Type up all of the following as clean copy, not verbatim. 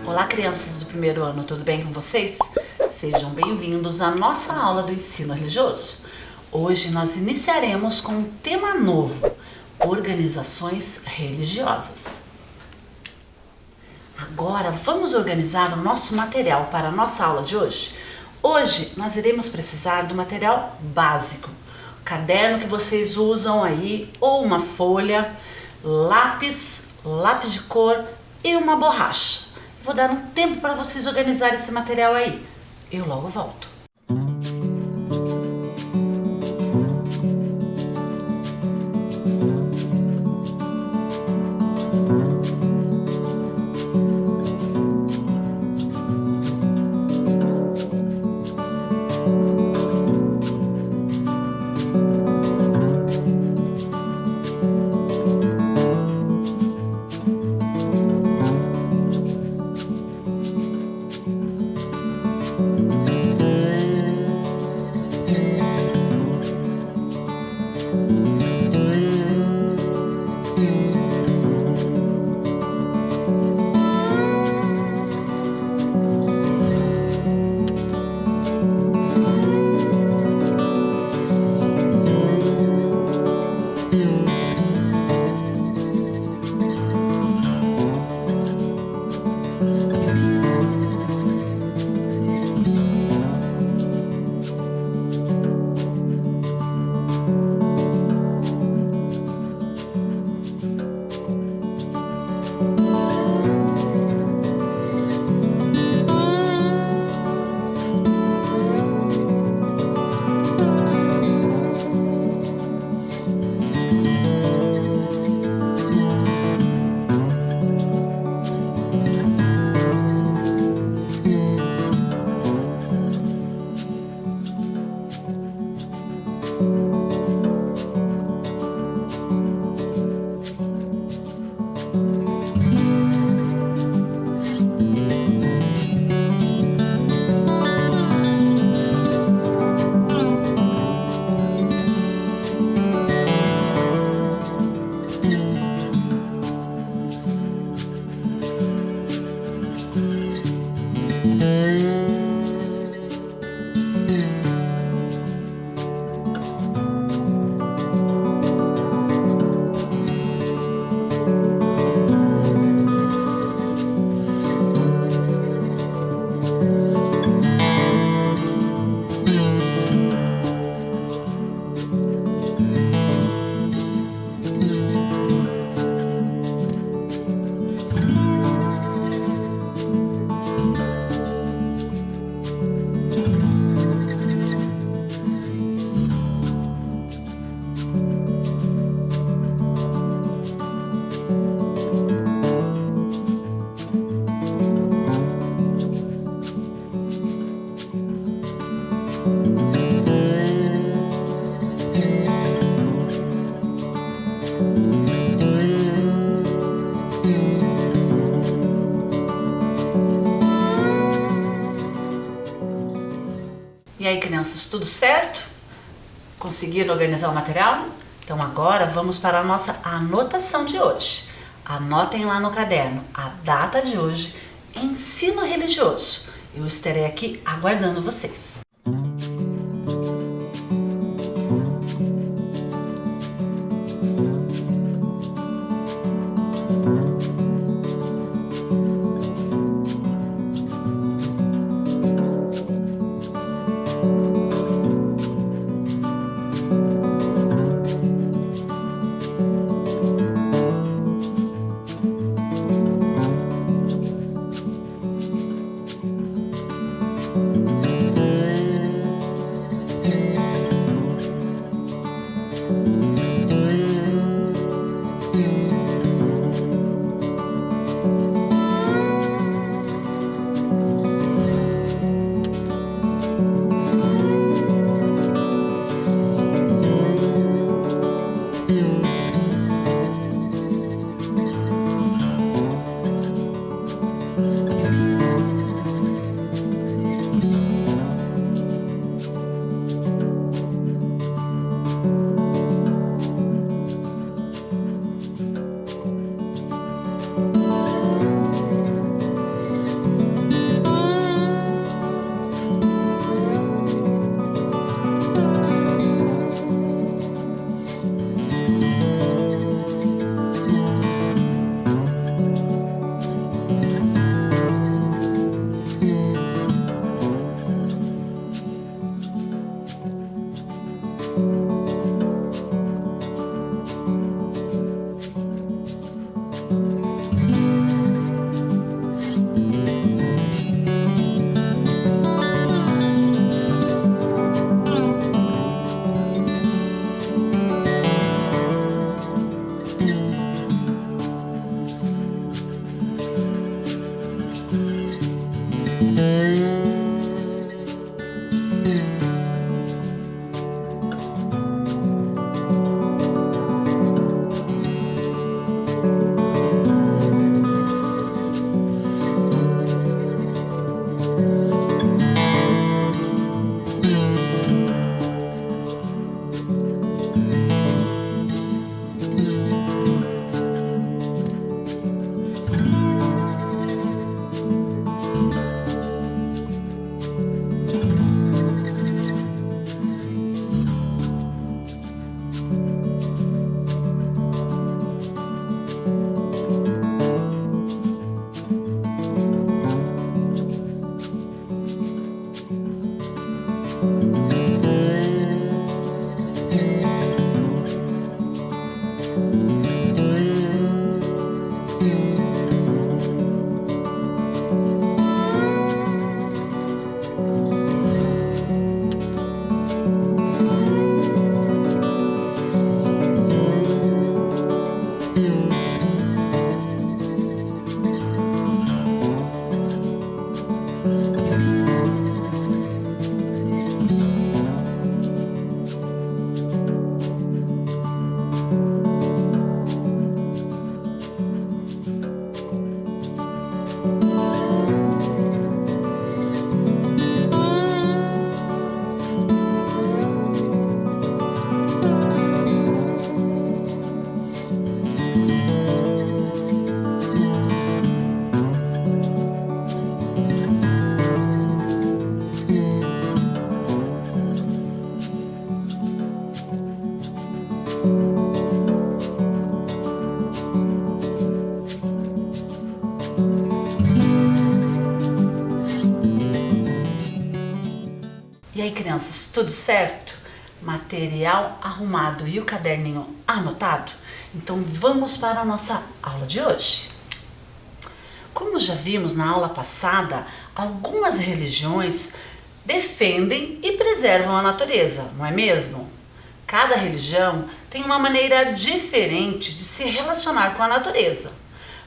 Olá, crianças do primeiro ano, tudo bem com vocês? Sejam bem-vindos à nossa aula do ensino religioso. Hoje nós iniciaremos com um tema novo: organizações religiosas. Agora vamos organizar o nosso material para a nossa aula de hoje. Hoje nós iremos precisar do material básico, o caderno que vocês usam aí, ou uma folha, lápis de cor e uma borracha. Vou dar um tempo para vocês organizarem esse material aí. Eu logo volto. E aí, crianças, tudo certo? Conseguiram organizar o material? Então agora vamos para a nossa anotação de hoje. Anotem lá no caderno a data de hoje, ensino religioso. Eu estarei aqui aguardando vocês. crianças, tudo certo? Material arrumado e o caderninho anotado? Então vamos para a nossa aula de hoje. Como já vimos na aula passada, algumas religiões defendem e preservam a natureza, não é mesmo? Cada religião tem uma maneira diferente de se relacionar com a natureza,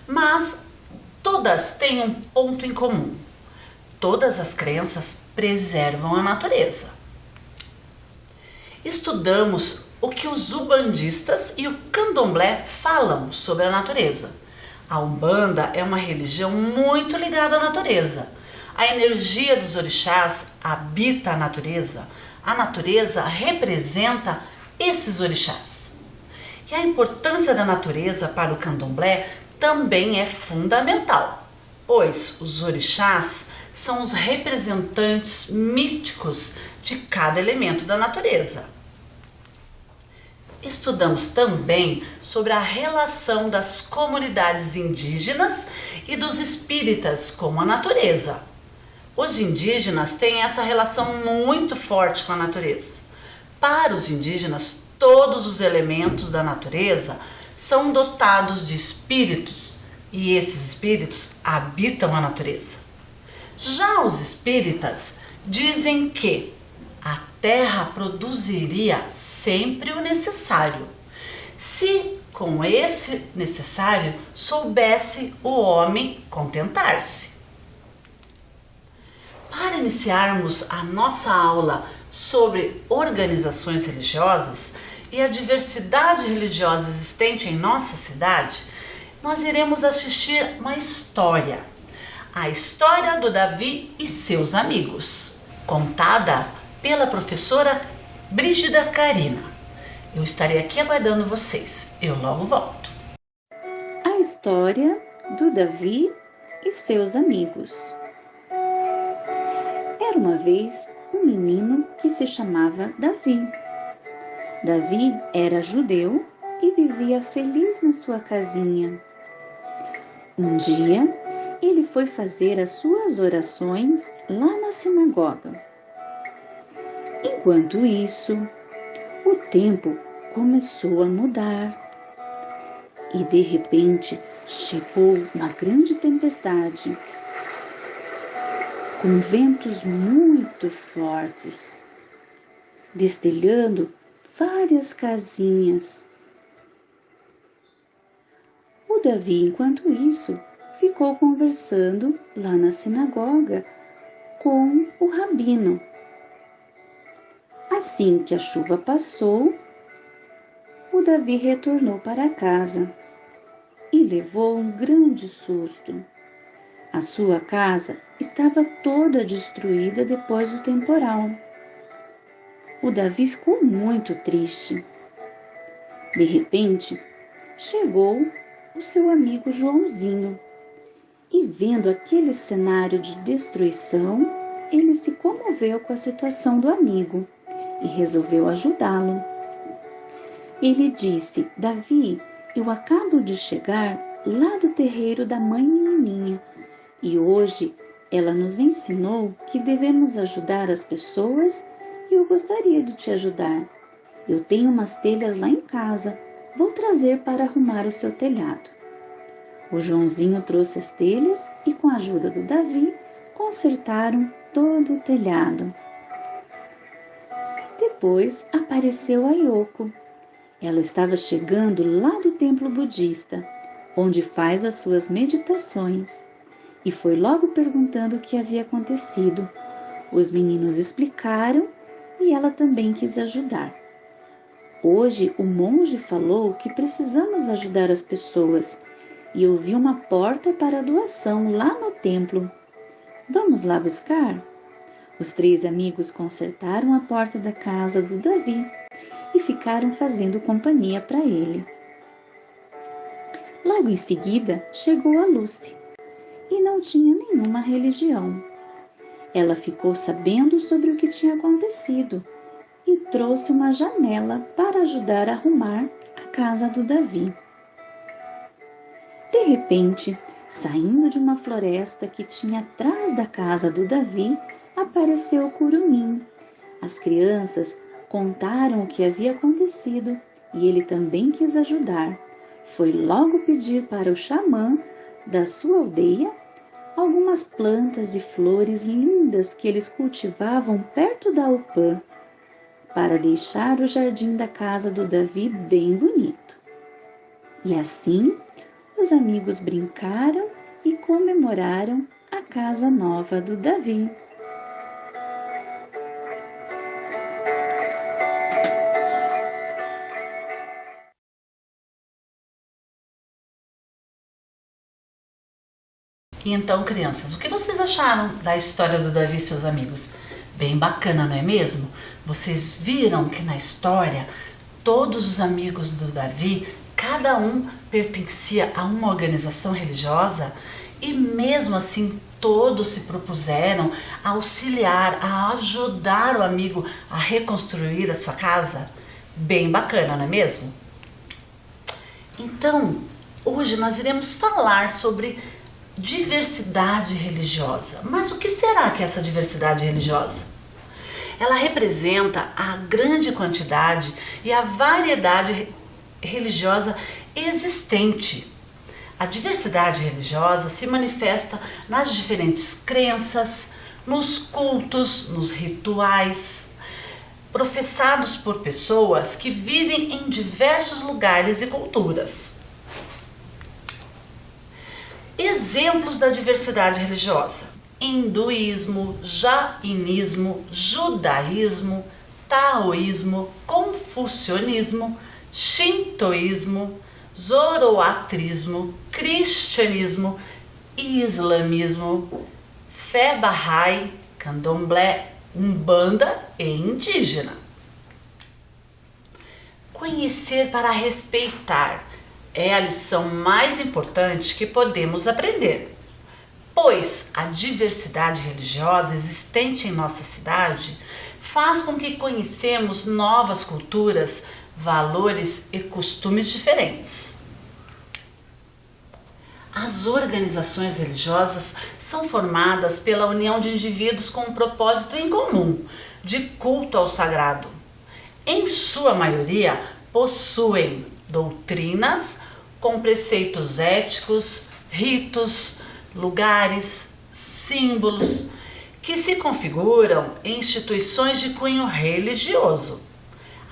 mas todas têm um ponto em comum. Todas as crenças preservam a natureza. Estudamos o que os umbandistas e o candomblé falam sobre a natureza. A Umbanda é uma religião muito ligada à natureza. A energia dos orixás habita a natureza representa esses orixás. E a importância da natureza para o candomblé também é fundamental, pois os orixás são os representantes míticos de cada elemento da natureza. Estudamos também sobre a relação das comunidades indígenas e dos espíritas com a natureza. Os indígenas têm essa relação muito forte com a natureza. Para os indígenas, todos os elementos da natureza são dotados de espíritos e esses espíritos habitam a natureza. Já os espíritas dizem que a terra produziria sempre o necessário, se com esse necessário soubesse o homem contentar-se. Para iniciarmos a nossa aula sobre organizações religiosas e a diversidade religiosa existente em nossa cidade, nós iremos assistir uma história. A história do Davi e seus amigos, contada pela professora Brígida Carina. Eu estarei aqui aguardando vocês. Eu logo volto. A história do Davi e seus amigos. Era uma vez um menino que se chamava Davi. Davi era judeu e vivia feliz na sua casinha. Um dia, ele foi fazer as suas orações lá na sinagoga. Enquanto isso, o tempo começou a mudar e de repente chegou uma grande tempestade, com ventos muito fortes, destelhando várias casinhas. O Davi, enquanto isso, ficou conversando lá na sinagoga com o rabino. Assim que a chuva passou, o Davi retornou para casa e levou um grande susto. A sua casa estava toda destruída depois do temporal. O Davi ficou muito triste. De repente, chegou o seu amigo Joãozinho e, vendo aquele cenário de destruição, ele se comoveu com a situação do amigo e resolveu ajudá-lo. Ele disse: Davi, eu acabo de chegar lá do terreiro da mãe Menininha e hoje ela nos ensinou que devemos ajudar as pessoas e eu gostaria de te ajudar. Eu tenho umas telhas lá em casa, vou trazer para arrumar o seu telhado. O Joãozinho trouxe as telhas e, com a ajuda do Davi, consertaram todo o telhado. Depois apareceu a Yoko. Ela estava chegando lá do templo budista, onde faz as suas meditações, e foi logo perguntando o que havia acontecido. Os meninos explicaram e ela também quis ajudar. Hoje o monge falou que precisamos ajudar as pessoas e eu vi uma porta para doação lá no templo. Vamos lá buscar? Os três amigos consertaram a porta da casa do Davi e ficaram fazendo companhia para ele. Logo em seguida chegou a Lucy e não tinha nenhuma religião. Ela ficou sabendo sobre o que tinha acontecido e trouxe uma janela para ajudar a arrumar a casa do Davi. De repente, saindo de uma floresta que tinha atrás da casa do Davi, apareceu o curumim, As crianças contaram o que havia acontecido e ele também quis ajudar. Foi logo pedir para o xamã da sua aldeia algumas plantas e flores lindas que eles cultivavam perto da Upã, para deixar o jardim da casa do Davi bem bonito. E assim, os amigos brincaram e comemoraram a casa nova do Davi. E então, crianças, o que vocês acharam da história do Davi e seus amigos? Bem bacana, não é mesmo? Vocês viram que na história, todos os amigos do Davi, cada um pertencia a uma organização religiosa e mesmo assim todos se propuseram a auxiliar, a ajudar o amigo a reconstruir a sua casa? Bem bacana, não é mesmo? Então, hoje nós iremos falar sobre diversidade religiosa. Mas o que será que é essa diversidade religiosa? Ela representa a grande quantidade e a variedade religiosa existente. A diversidade religiosa se manifesta nas diferentes crenças, nos cultos, nos rituais, professados por pessoas que vivem em diversos lugares e culturas. Exemplos da diversidade religiosa: hinduísmo, jainismo, judaísmo, taoísmo, confucionismo, shintoísmo, zoroatrismo, cristianismo, islamismo, fé bahá'í, candomblé, umbanda e indígena. Conhecer para respeitar é a lição mais importante que podemos aprender, pois a diversidade religiosa existente em nossa cidade faz com que conhecemos novas culturas, valores e costumes diferentes. As organizações religiosas são formadas pela união de indivíduos com um propósito em comum, de culto ao sagrado. Em sua maioria, possuem doutrinas com preceitos éticos, ritos, lugares, símbolos, que se configuram em instituições de cunho religioso.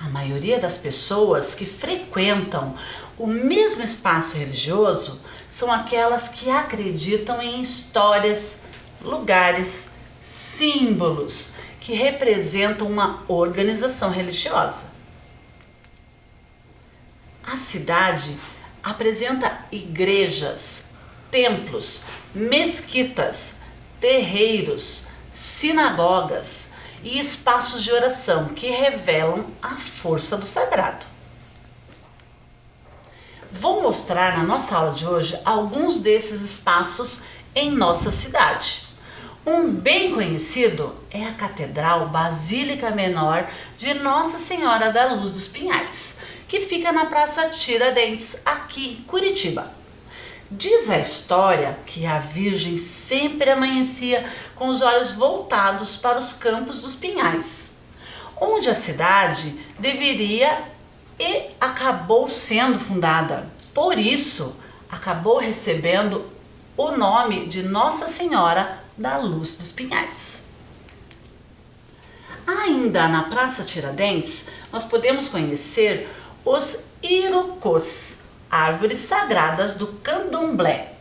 A maioria das pessoas que frequentam o mesmo espaço religioso são aquelas que acreditam em histórias, lugares, símbolos que representam uma organização religiosa. A cidade apresenta igrejas, templos, mesquitas, terreiros, sinagogas e espaços de oração que revelam a força do sagrado. Vou mostrar na nossa aula de hoje alguns desses espaços em nossa cidade. Um bem conhecido é a Catedral Basílica Menor de Nossa Senhora da Luz dos Pinhais, que fica na Praça Tiradentes, aqui em Curitiba. Diz a história que a Virgem sempre amanhecia com os olhos voltados para os campos dos Pinhais, onde a cidade deveria e acabou sendo fundada. Por isso, acabou recebendo o nome de Nossa Senhora da Luz dos Pinhais. Ainda na Praça Tiradentes, nós podemos conhecer os Iroquôs, árvores sagradas do candomblé.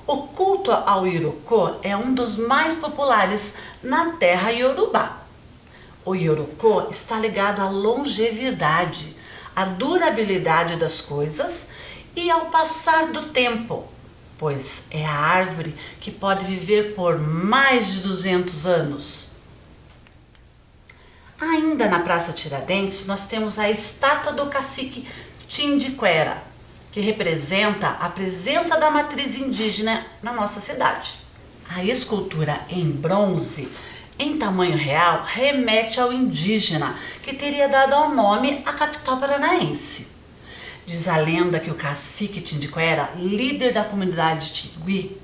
O culto ao Iroquô é um dos mais populares na terra iorubá. O Iroquô está ligado à longevidade, à durabilidade das coisas e ao passar do tempo, pois é a árvore que pode viver por mais de 200 anos. Ainda na Praça Tiradentes, nós temos a estátua do cacique Tindiquera, que representa a presença da matriz indígena na nossa cidade. A escultura em bronze, em tamanho real, remete ao indígena, que teria dado ao nome à capital paranaense. Diz a lenda que o cacique Tindiquera, líder da comunidade Tingui,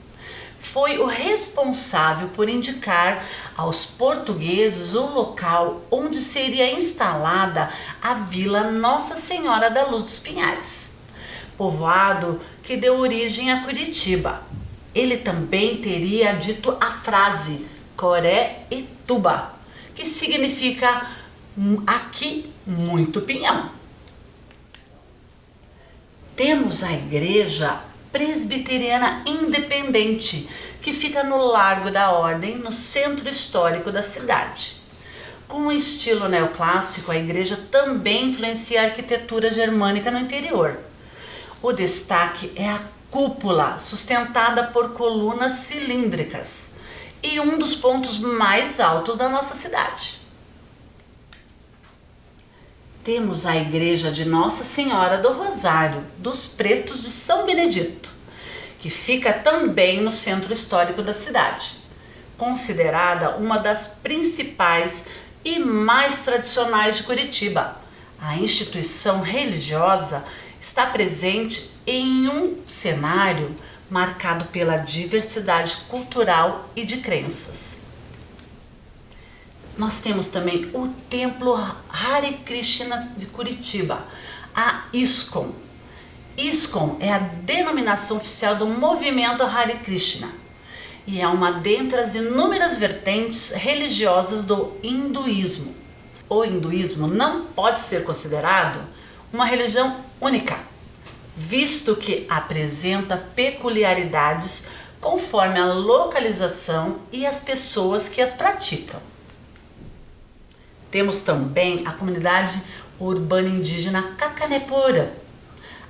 foi o responsável por indicar aos portugueses o local onde seria instalada a Vila Nossa Senhora da Luz dos Pinhais, povoado que deu origem a Curitiba. Ele também teria dito a frase Coré e Tuba, que significa aqui muito pinhão. Temos a Igreja Presbiteriana Independente, que fica no Largo da Ordem, no centro histórico da cidade. Com um estilo neoclássico, a igreja também influencia a arquitetura germânica no interior. O destaque é a cúpula, sustentada por colunas cilíndricas, e um dos pontos mais altos da nossa cidade. Temos a igreja de Nossa Senhora do Rosário dos Pretos de São Benedito, que fica também no centro histórico da cidade, considerada uma das principais e mais tradicionais de Curitiba. A instituição religiosa está presente em um cenário marcado pela diversidade cultural e de crenças. Nós temos também o Templo Hare Krishna de Curitiba, a ISKCON. ISKCON é a denominação oficial do movimento Hare Krishna e é uma dentre as inúmeras vertentes religiosas do hinduísmo. O hinduísmo não pode ser considerado uma religião única, visto que apresenta peculiaridades conforme a localização e as pessoas que as praticam. Temos também a comunidade urbana indígena Cacanéporã.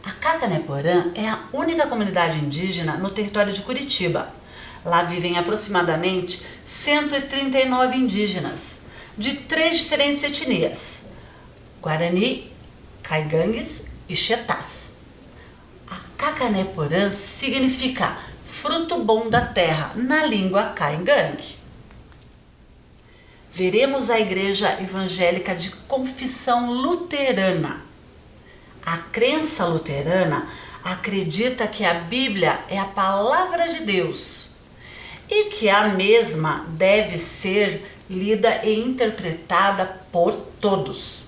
A Cacanéporã é a única comunidade indígena no território de Curitiba. Lá vivem aproximadamente 139 indígenas, de 3 diferentes etnias: Guarani, Caigangues e Chetás. A Cacanéporã significa fruto bom da terra na língua caigangue. Veremos a igreja evangélica de confissão luterana. A crença luterana acredita que a Bíblia é a palavra de Deus e que a mesma deve ser lida e interpretada por todos.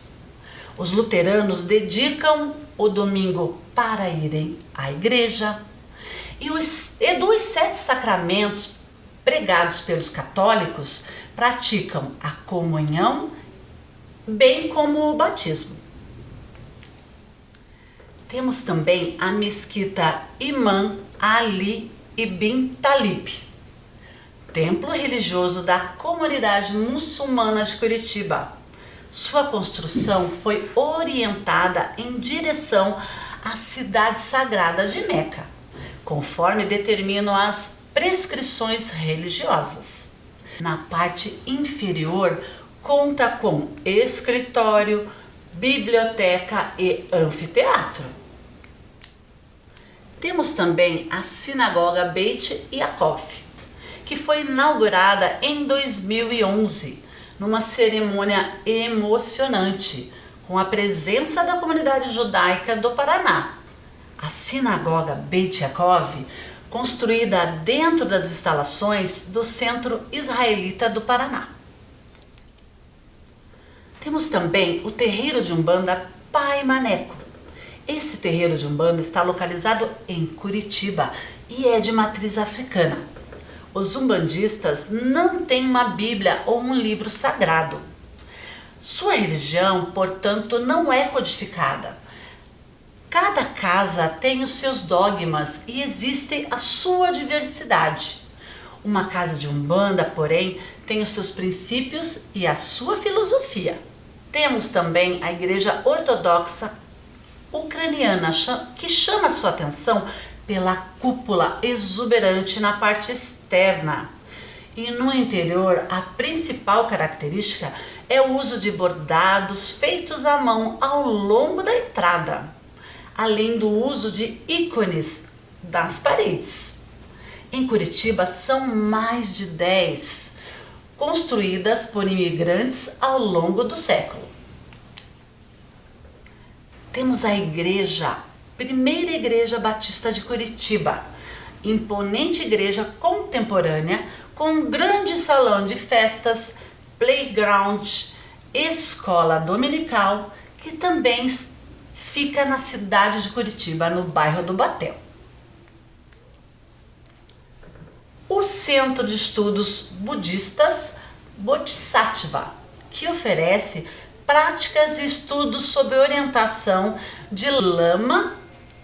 Os luteranos dedicam o domingo para irem à igreja e dos 7 sacramentos pregados pelos católicos praticam a comunhão, bem como o batismo. Temos também a mesquita Imam Ali Ibn Talib, templo religioso da comunidade muçulmana de Curitiba. Sua construção foi orientada em direção à cidade sagrada de Meca, conforme determinam as prescrições religiosas. Na parte inferior, conta com escritório, biblioteca e anfiteatro. Temos também a sinagoga Beit Yaakov, que foi inaugurada em 2011, numa cerimônia emocionante, com a presença da comunidade judaica do Paraná. A sinagoga Beit Yaakov, construída dentro das instalações do Centro Israelita do Paraná. Temos também o terreiro de Umbanda Pai Maneco. Esse terreiro de Umbanda está localizado em Curitiba e é de matriz africana. Os umbandistas não têm uma Bíblia ou um livro sagrado. Sua religião, portanto, não é codificada. Cada casa tem os seus dogmas e existe a sua diversidade. Uma casa de Umbanda, porém, tem os seus princípios e a sua filosofia. Temos também a Igreja Ortodoxa Ucraniana, que chama a sua atenção pela cúpula exuberante na parte externa. E no interior, a principal característica é o uso de bordados feitos à mão ao longo da entrada, além do uso de ícones das paredes. Em Curitiba são mais de 10, construídas por imigrantes ao longo do século. Temos a primeira igreja batista de Curitiba. imponente igreja contemporânea com um grande salão de festas, playground, escola dominical, que também fica na cidade de Curitiba, no bairro do Batel. O Centro de Estudos Budistas Bodhisattva, que oferece práticas e estudos sob orientação de Lama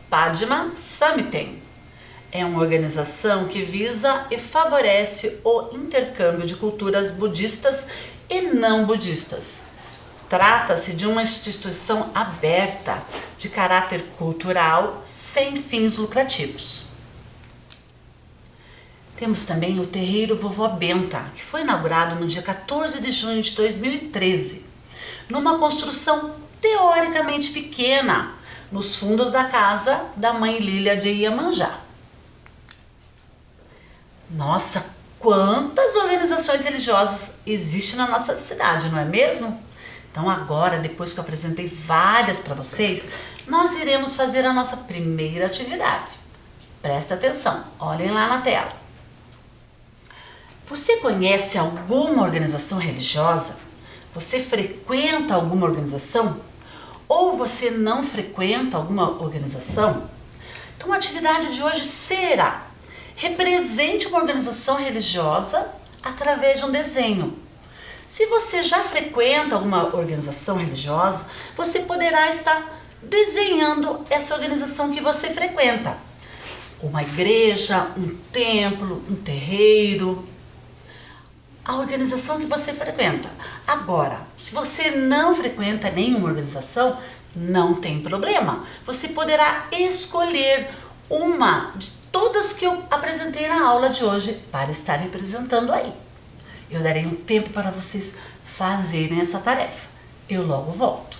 Padma Samten. É uma organização que visa e favorece o intercâmbio de culturas budistas e não budistas. Trata-se de uma instituição aberta, de caráter cultural, sem fins lucrativos. Temos também o Terreiro Vovó Benta, que foi inaugurado no dia 14 de junho de 2013, numa construção teoricamente pequena, nos fundos da casa da mãe Lília de Iemanjá. Nossa, quantas organizações religiosas existem na nossa cidade, não é mesmo? Então agora, depois que eu apresentei várias para vocês, nós iremos fazer a nossa primeira atividade. Presta atenção, olhem lá na tela. Você conhece alguma organização religiosa? Você frequenta alguma organização? Ou você não frequenta alguma organização? Então a atividade de hoje será: represente uma organização religiosa através de um desenho. Se você já frequenta alguma organização religiosa, você poderá estar desenhando essa organização que você frequenta. Uma igreja, um templo, um terreiro, a organização que você frequenta. Agora, se você não frequenta nenhuma organização, não tem problema. Você poderá escolher uma de todas que eu apresentei na aula de hoje para estar representando aí. Eu darei um tempo para vocês fazerem essa tarefa. Eu logo volto.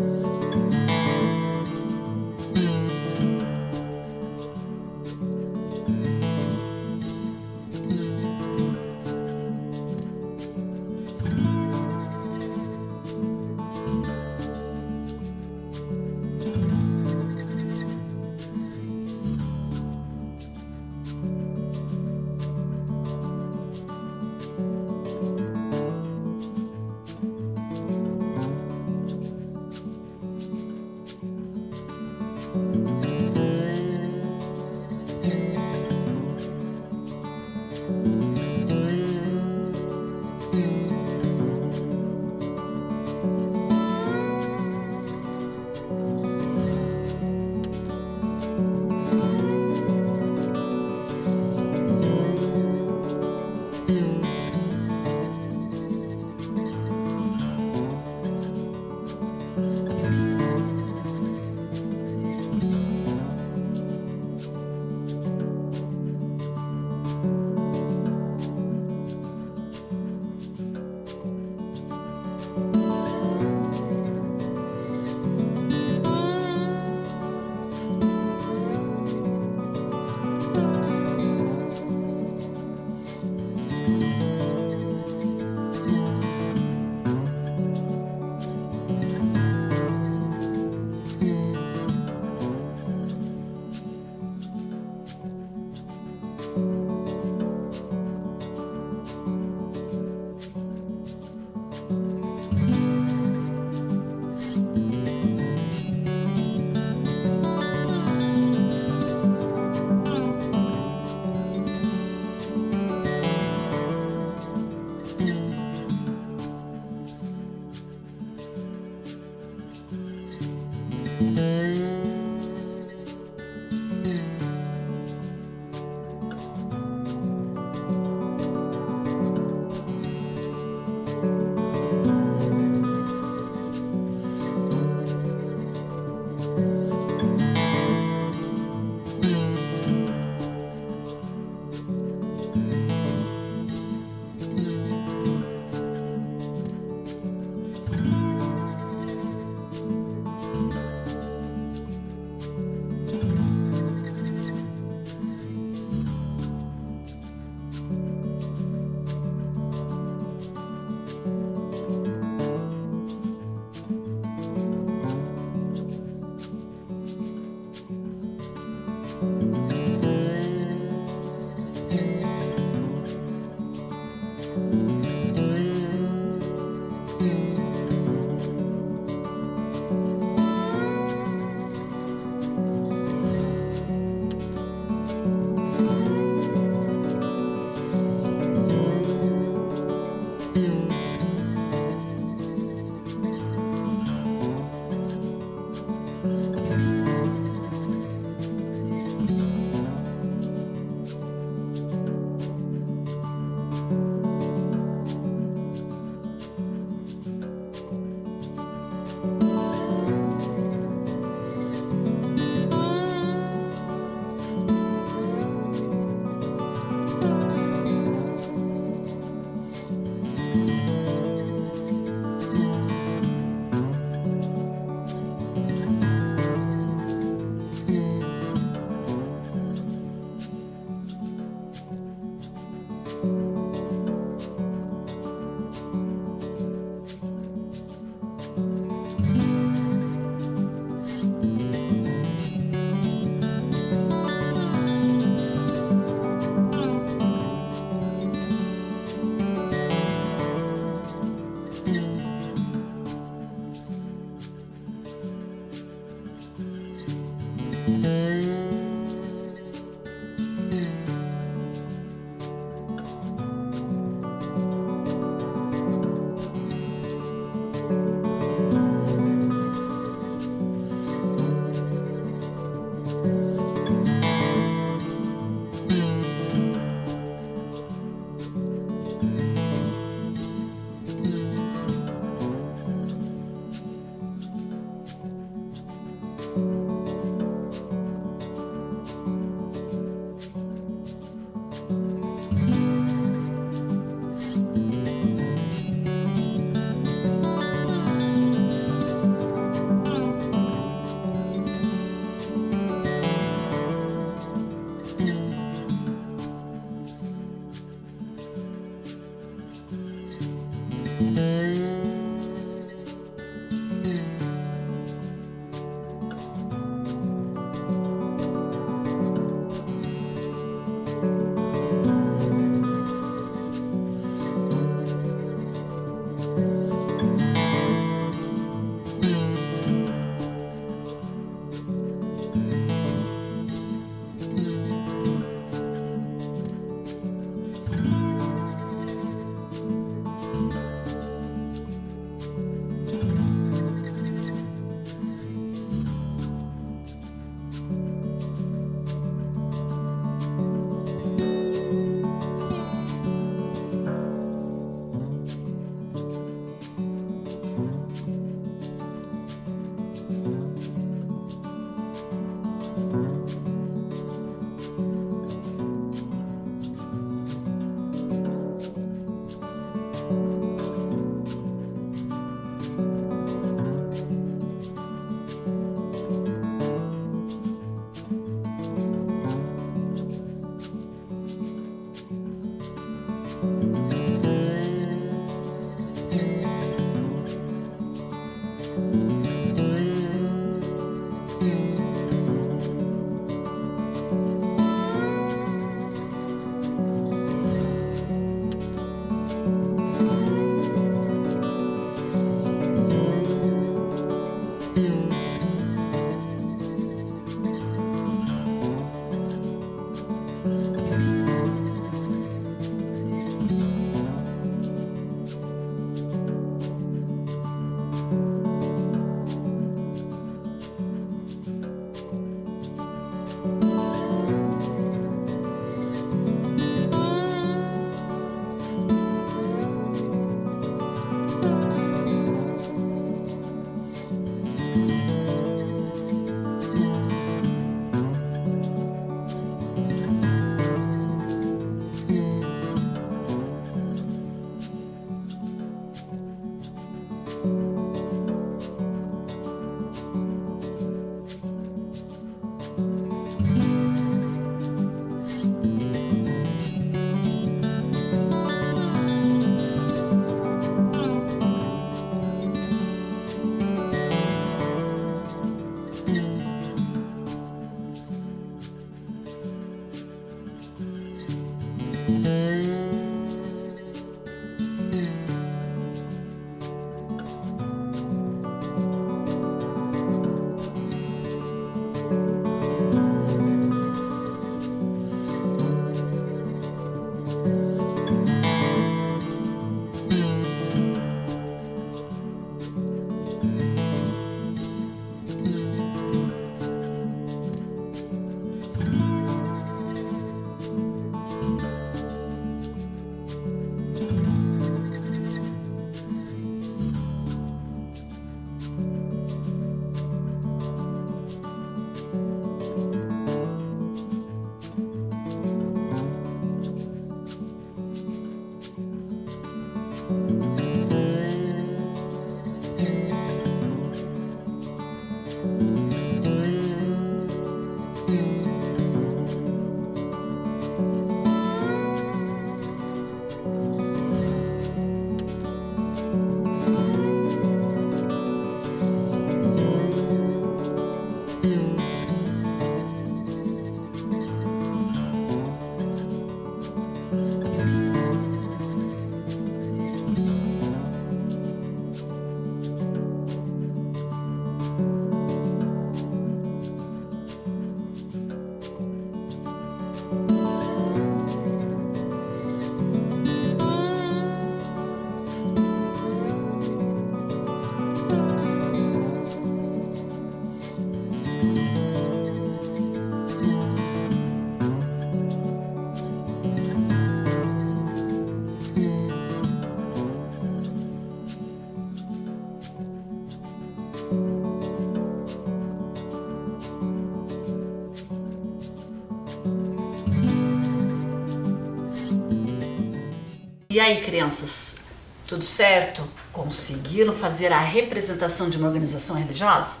E aí, crianças, tudo certo? Conseguiram fazer a representação de uma organização religiosa?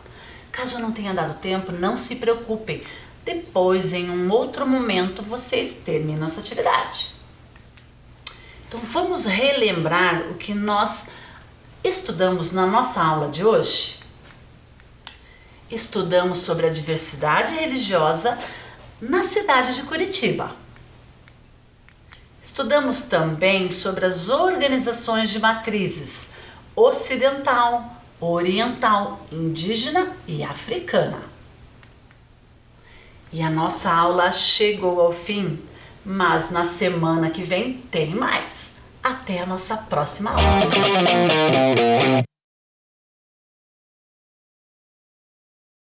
Caso não tenha dado tempo, não se preocupem. Depois, em um outro momento, vocês terminam essa atividade. Então, vamos relembrar o que nós estudamos na nossa aula de hoje? Estudamos sobre a diversidade religiosa na cidade de Curitiba. Estudamos também sobre as organizações de matrizes ocidental, oriental, indígena e africana. E a nossa aula chegou ao fim, mas na semana que vem tem mais. Até a nossa próxima aula!